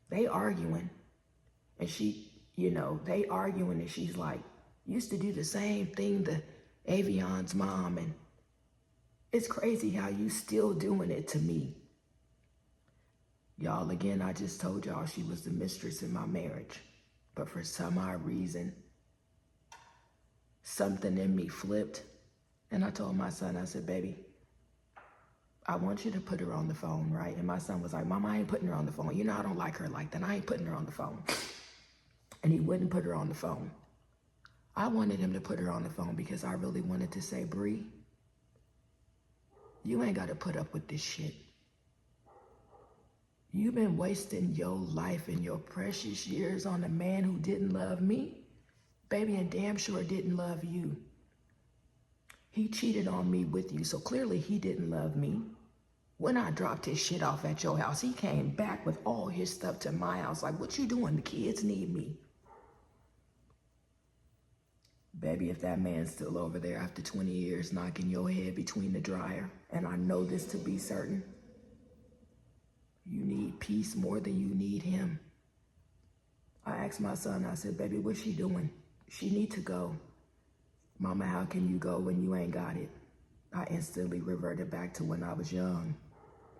They arguing and they arguing and she's like, used to do the same thing to Avion's mom. And it's crazy how you still doing it to me. Y'all, again, I just told y'all she was the mistress in my marriage. But for some odd reason, something in me flipped. And I told my son, I said, baby, I want you to put her on the phone, right? And my son was like, Mama, I ain't putting her on the phone. You know, I don't like her like that. I ain't putting her on the phone. And he wouldn't put her on the phone. I wanted him to put her on the phone because I really wanted to say, Bree, you ain't got to put up with this shit. You've been wasting your life and your precious years on a man who didn't love me. Baby, and damn sure didn't love you. He cheated on me with you, so clearly he didn't love me. When I dropped his shit off at your house, he came back with all his stuff to my house. Like, what you doing? The kids need me. Baby, if that man's still over there after 20 years knocking your head between the dryer, and I know this to be certain, you need peace more than you need him. I asked my son, I said, baby, what's she doing? She need to go. Mama, how can you go when you ain't got it? I instantly reverted back to when I was young.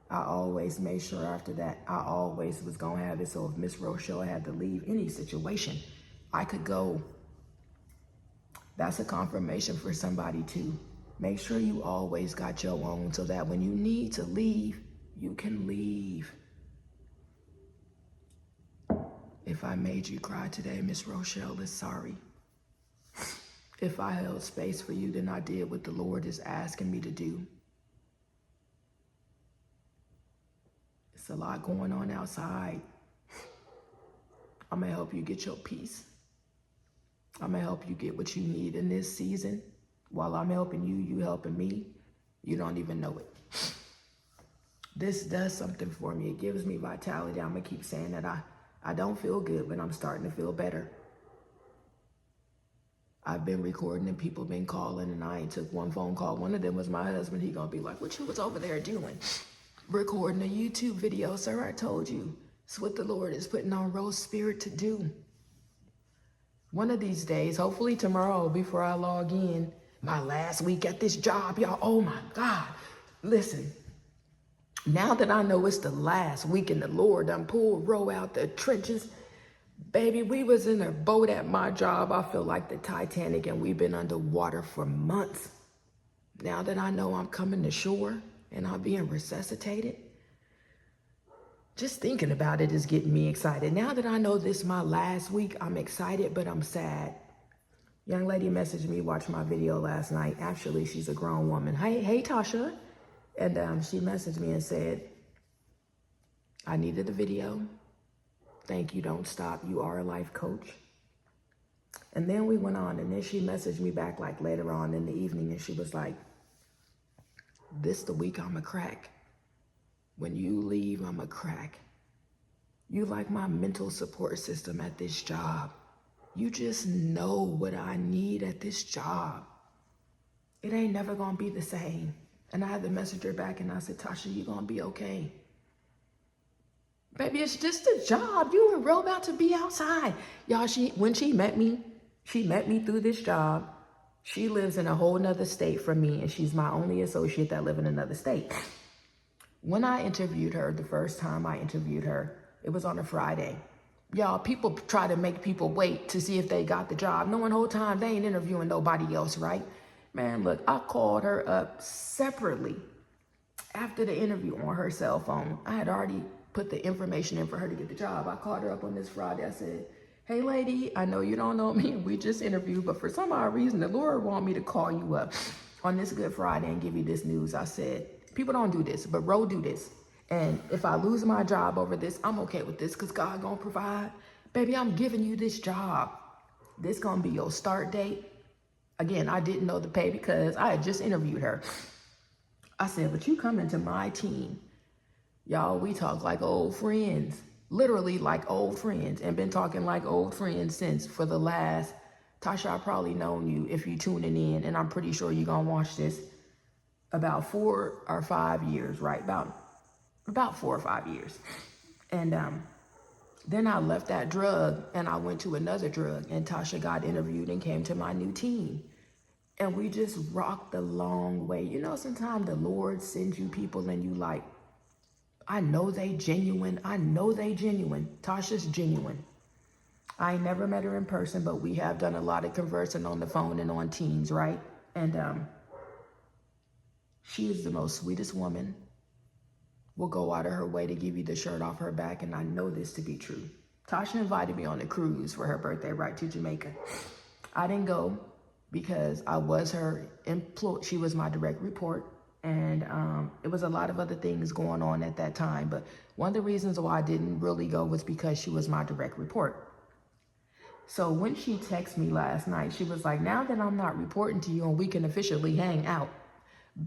I always made sure after that, I always was gonna have it. So if Miss Rochelle had to leave any situation, I could go. That's a confirmation for somebody too. Make sure you always got your own so that when you need to leave, you can leave. If I made you cry today, Miss Rochelle is sorry. If I held space for you, then I did what the Lord is asking me to do. It's a lot going on outside. I'm gonna help you get your peace. I'm gonna help you get what you need in this season. While I'm helping you, you helping me. You don't even know it. This does something for me. It gives me vitality. I'm gonna keep saying that I don't feel good, but I'm starting to feel better. I've been recording and people been calling and I ain't took one phone call. One of them was my husband. He gonna be like, what you was over there doing? Recording a YouTube video. Sir, I told you. It's what the Lord is putting on Rose's spirit to do. One of these days, hopefully tomorrow before I log in, my last week at this job, y'all, oh my God. Listen, now that I know it's the last week and the Lord done pulled Ro out the trenches, baby, we was in a boat at my job. I feel like the Titanic and we've been underwater for months. Now that I know I'm coming to shore and I'm being resuscitated, just thinking about it is getting me excited. Now that I know this is my last week, I'm excited, but I'm sad. Young lady messaged me, watched my video last night. Actually, she's a grown woman. Hey, Tasha. And she messaged me and said, I needed the video. Thank you, don't stop. You are a life coach. And then we went on, and then she messaged me back like later on in the evening, and she was like, this the week I'm a crack. When you leave, I'm a crack. You like my mental support system at this job. You just know what I need at this job. It ain't never gonna be the same. And I had to message her back and I said, Tasha, you gonna be okay. Baby, it's just a job. You and Ro about to be outside. Y'all, when she met me through this job. She lives in a whole nother state from me, and she's my only associate that live in another state. When I interviewed her, the first time I interviewed her, it was on a Friday. Y'all, people try to make people wait to see if they got the job, knowing the whole time they ain't interviewing nobody else, right? Man, look, I called her up separately after the interview on her cell phone. I had already put the information in for her to get the job. I called her up on this Friday. I said, hey lady, I know you don't know me. We just interviewed, but for some odd reason, the Lord want me to call you up on this Good Friday and give you this news. I said, people don't do this, but Ro do this. And if I lose my job over this, I'm okay with this because God gonna provide. Baby, I'm giving you this job. This gonna be your start date. Again, I didn't know the pay because I had just interviewed her. I said, but you come into my team. Y'all, we talk like old friends. Literally like old friends, and been talking like old friends since for the last, Tasha, I probably known you if you tuning in, and I'm pretty sure you're gonna watch this, about 4 or 5 years, right? About 4 or 5 years. And then I left that drug and I went to another drug, and Tasha got interviewed and came to my new team. And we just rocked the long way. You know, sometimes the Lord sends you people and you like, I know they genuine. I know they genuine. Tasha's genuine. I ain't never met her in person, but we have done a lot of conversing on the phone and on Teams, right? And she is the most sweetest woman. Will go out of her way to give you the shirt off her back, and I know this to be true. Tasha invited me on a cruise for her birthday, right, to Jamaica. I didn't go because I was her employee. She was my direct report. And it was a lot of other things going on at that time. But one of the reasons why I didn't really go was because she was my direct report. So when she texted me last night, she was like, now that I'm not reporting to you and we can officially hang out,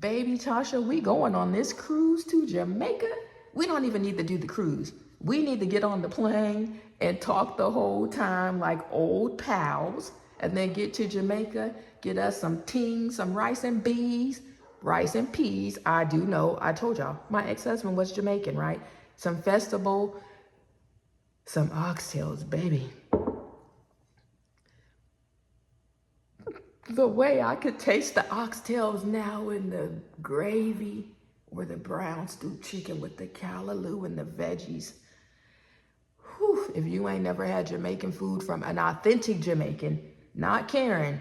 baby Tasha, we going on this cruise to Jamaica. We don't even need to do the cruise. We need to get on the plane and talk the whole time like old pals, and then get to Jamaica, get us some ting, some rice and beans, rice and peas. I do know, I told y'all, my ex-husband was Jamaican, right? Some festival, some oxtails, baby. The way I could taste the oxtails now in the gravy, or the brown stewed chicken with the callaloo and the veggies. Whew, if you ain't never had Jamaican food from an authentic Jamaican, not Karen,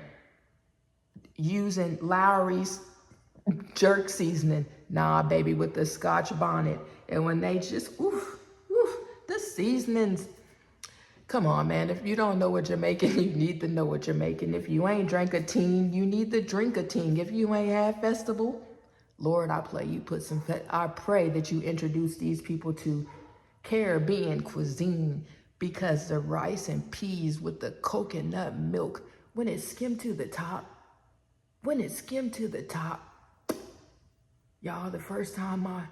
using Lowry's jerk seasoning, nah, baby, with the Scotch bonnet. And when they just, the seasonings. Come on, man. If you don't know a Jamaican, you need to know a Jamaican. If you ain't drank a teen, you need to drink a teen. If you ain't had festival, Lord, I pray that you introduce these people to Caribbean cuisine, because the rice and peas with the coconut milk, when it skimmed to the top, y'all, the first time my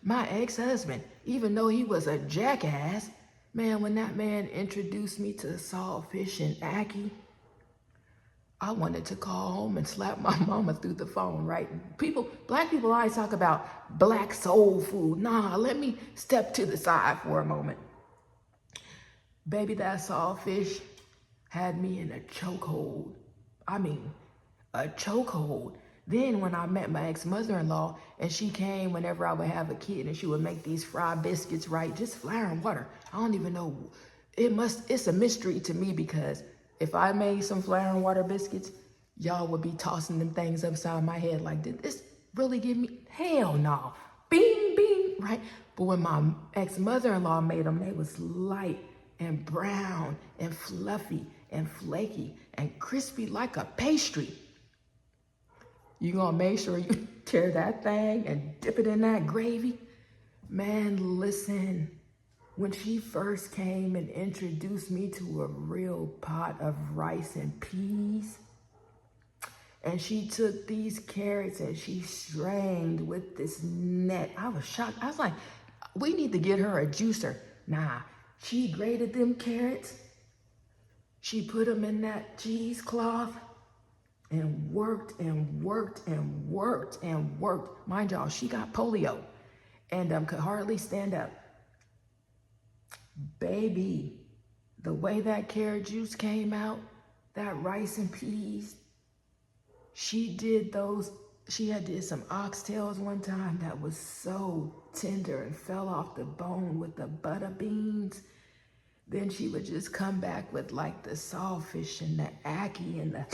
my ex-husband, even though he was a jackass, man, when that man introduced me to saltfish and ackee, I wanted to call home and slap my mama through the phone, right? Black people always talk about black soul food. Nah, let me step to the side for a moment. Baby, that saltfish had me in a chokehold. I mean, a chokehold. Then when I met my ex-mother-in-law, and she came whenever I would have a kid, and she would make these fried biscuits, right? Just flour and water. I don't even know. It's a mystery to me, because if I made some flour and water biscuits, y'all would be tossing them things upside my head like, did this really give me? Hell no. Bing, bing, right? But when my ex-mother-in-law made them, they was light and brown and fluffy and flaky and crispy like a pastry. You gonna make sure you tear that thing and dip it in that gravy? Man, listen, when she first came and introduced me to a real pot of rice and peas, and she took these carrots and she strained with this net, I was shocked. I was like, we need to get her a juicer. Nah, she grated them carrots, she put them in that cheesecloth, and worked and worked and worked and worked. Mind y'all, she got polio and could hardly stand up. Baby, the way that carrot juice came out, that rice and peas, she had did some oxtails one time that was so tender and fell off the bone with the butter beans. Then she would just come back with like the saltfish and the ackee and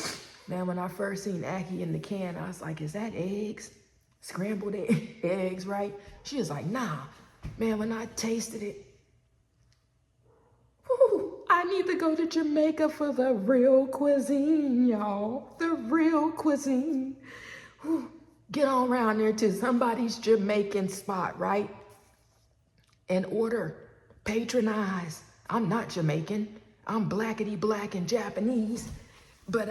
man, when I first seen ackee in the can, I was like, is that eggs? Scrambled eggs, right? She was like, nah. Man, when I tasted it, I need to go to Jamaica for the real cuisine, y'all. The real cuisine. Get on around there to somebody's Jamaican spot, right? And order, patronize. I'm not Jamaican. I'm blackety black and Japanese. But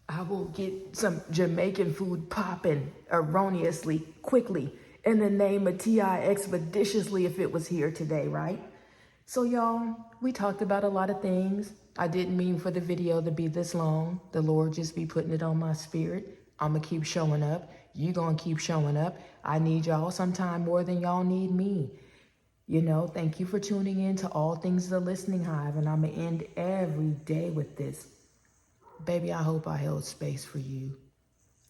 I will get some Jamaican food popping erroneously, quickly, in the name of T.I. expeditiously if it was here today, right? So y'all, we talked about a lot of things. I didn't mean for the video to be this long. The Lord just be putting it on my spirit. I'm going to keep showing up. You going to keep showing up. I need y'all sometime more than y'all need me. You know, thank you for tuning in to All Things the Listening Hive, and I'm going to end every day with this. Baby, I hope I held space for you.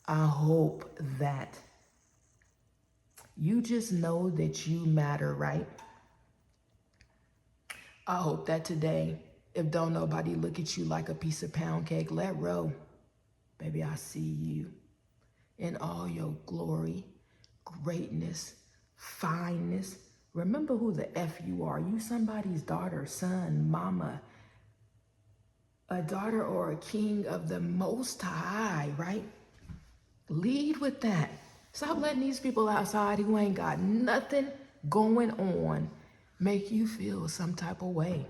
I hope that you just know that you matter, right? I hope that today, if don't nobody look at you like a piece of pound cake, let roll. Baby, I see you in all your glory, greatness, fineness. Remember who the F you are. You somebody's daughter, son, mama, a daughter or a king of the Most High, right? Lead with that. Stop letting these people outside who ain't got nothing going on make you feel some type of way.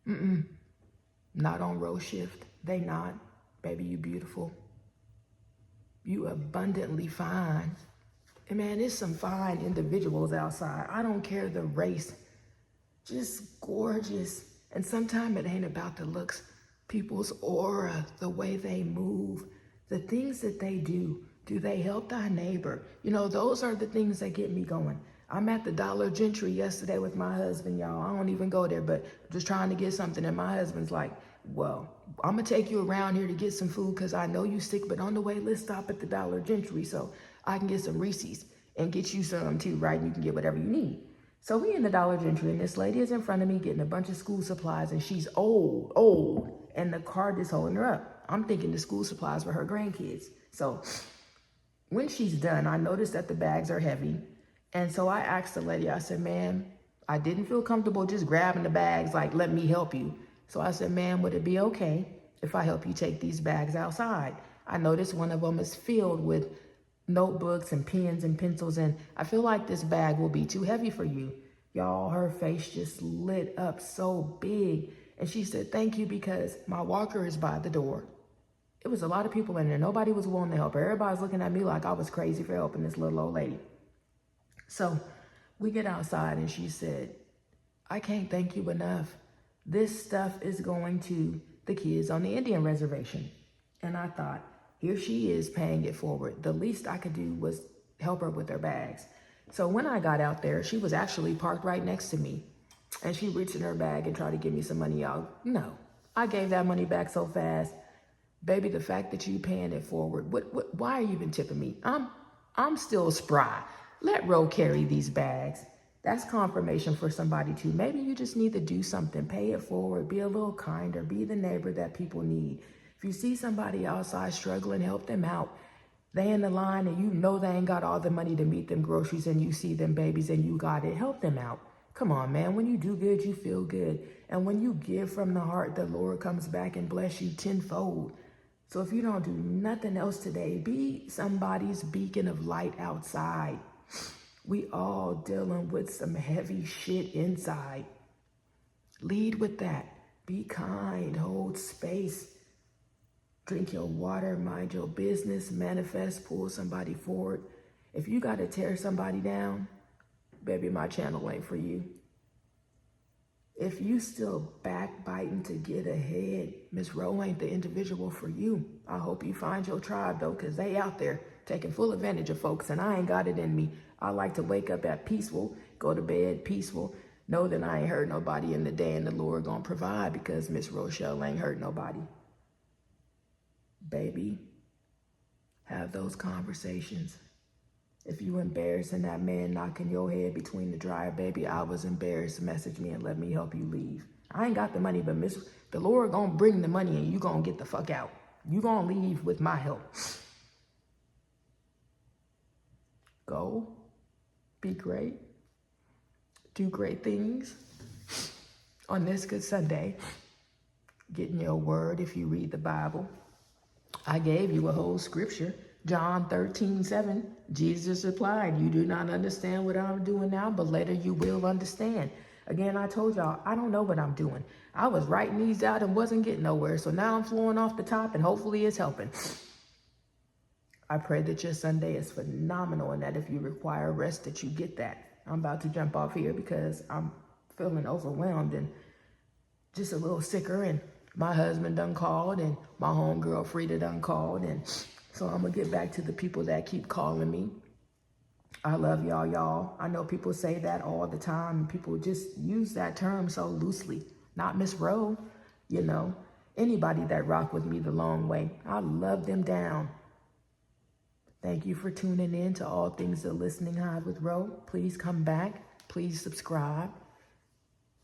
Not on row shift. They not. Baby, you beautiful. You abundantly fine. And man, there's some fine individuals outside. I don't care the race. Just gorgeous. And sometimes it ain't about the looks. People's aura, the way they move, the things that they do. Do they help thy neighbor? You know, those are the things that get me going. I'm at the Dollar Gentry yesterday with my husband, y'all. I don't even go there, but just trying to get something. And my husband's like, well, I'm going to take you around here to get some food because I know you sick. But on the way, let's stop at the Dollar Gentry so I can get some Reese's and get you some too, right? And you can get whatever you need. So we in the Dollar Gentry, and this lady is in front of me getting a bunch of school supplies, and she's old, and the cart is holding her up. I'm thinking the school supplies for her grandkids. So when she's done, I noticed that the bags are heavy. And so I asked the lady, I said, ma'am, I didn't feel comfortable just grabbing the bags, like, let me help you. So I said, ma'am, would it be okay if I help you take these bags outside? I noticed one of them is filled with notebooks and pens and pencils, and I feel like this bag will be too heavy for you. Y'all, her face just lit up so big. And she said, thank you, because my walker is by the door. It was a lot of people in there. Nobody was willing to help her. Everybody's looking at me like I was crazy for helping this little old lady. So we get outside and she said, I can't thank you enough. This stuff is going to the kids on the Indian reservation. And I thought, here she is paying it forward. The least I could do was help her with her bags. So when I got out there, she was actually parked right next to me. And she reached in her bag and tried to give me some money out. No, I gave that money back so fast. Baby, the fact that you paying it forward, why are you even tipping me? I'm still spry. Let Ro carry these bags. That's confirmation for somebody too. Maybe you just need to do something. Pay it forward. Be a little kinder. Be the neighbor that people need. If you see somebody outside struggling, help them out. They in the line and you know they ain't got all the money to meet them groceries, and you see them babies and you got it. Help them out. Come on, man. When you do good, you feel good. And when you give from the heart, the Lord comes back and bless you tenfold. So if you don't do nothing else today, be somebody's beacon of light outside. We all dealing with some heavy shit inside. Lead with that. Be kind. Hold space. Drink your water. Mind your business. Manifest. Pull somebody forward. If you got to tear somebody down, baby, my channel ain't for you. If you still backbiting to get ahead, Miss Rowe ain't the individual for you. I hope you find your tribe, though, because they out there taking full advantage of folks, and I ain't got it in me. I like to wake up at peaceful, go to bed peaceful, know that I ain't hurt nobody in the day, and the Lord gonna provide, because Miss Rochelle ain't hurt nobody. Baby, have those conversations. If you embarrassing that man knocking your head between the dryer, baby, I was embarrassed. Message me and let me help you leave. I ain't got the money, but the Lord gonna bring the money and you gonna get the fuck out. You gonna leave with my help. Go, be great, do great things on this good Sunday. Get in your word if you read the Bible. I gave you a whole scripture. John 13:7, Jesus replied, you do not understand what I'm doing now, but later you will understand. Again, I told y'all, I don't know what I'm doing. I was writing these out and wasn't getting nowhere. So now I'm flowing off the top and hopefully it's helping. I pray that your Sunday is phenomenal and that if you require rest, that you get that. I'm about to jump off here because I'm feeling overwhelmed and just a little sicker, and my husband done called and my homegirl Frida done called, and so I'm gonna get back to the people that keep calling me. I love y'all. I know people say that all the time. People just use that term so loosely. Not Miss Rowe, you know. Anybody that rock with me the long way, I love them down. Thank you for tuning in to All Things The Listening Hive with Rowe. Please come back. Please subscribe.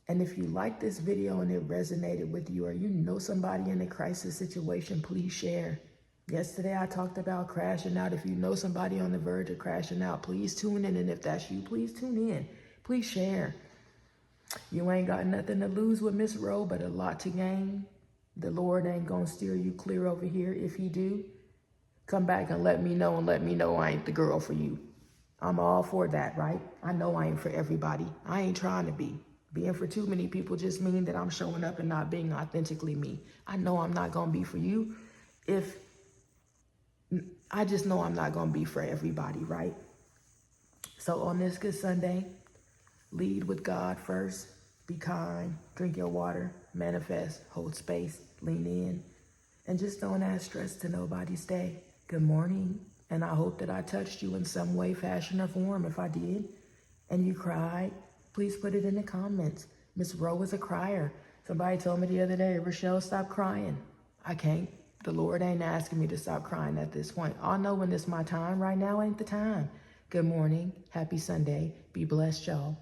And if you like this video and it resonated with you, or you know somebody in a crisis situation, please share. Yesterday, I talked about crashing out. If you know somebody on the verge of crashing out, please tune in. And if that's you, please tune in. Please share. You ain't got nothing to lose with Miss Rowe, but a lot to gain. The Lord ain't gonna steer you clear over here. If he do, come back and let me know I ain't the girl for you. I'm all for that, right? I know I ain't for everybody. I ain't trying to be. Being for too many people just mean that I'm showing up and not being authentically me. I know I'm not going to be for you if I just know I'm not going to be for everybody, right? So on this Good Sunday, lead with God first. Be kind, drink your water, manifest, hold space, lean in, and just don't add stress to nobody's day. Good morning, and I hope that I touched you in some way, fashion, or form. If I did, and you cried, please put it in the comments. Miss Rowe is a crier. Somebody told me the other day, Rochelle, stop crying. I can't. The Lord ain't asking me to stop crying at this point. I know when it's my time. Right now ain't the time. Good morning. Happy Sunday. Be blessed, y'all.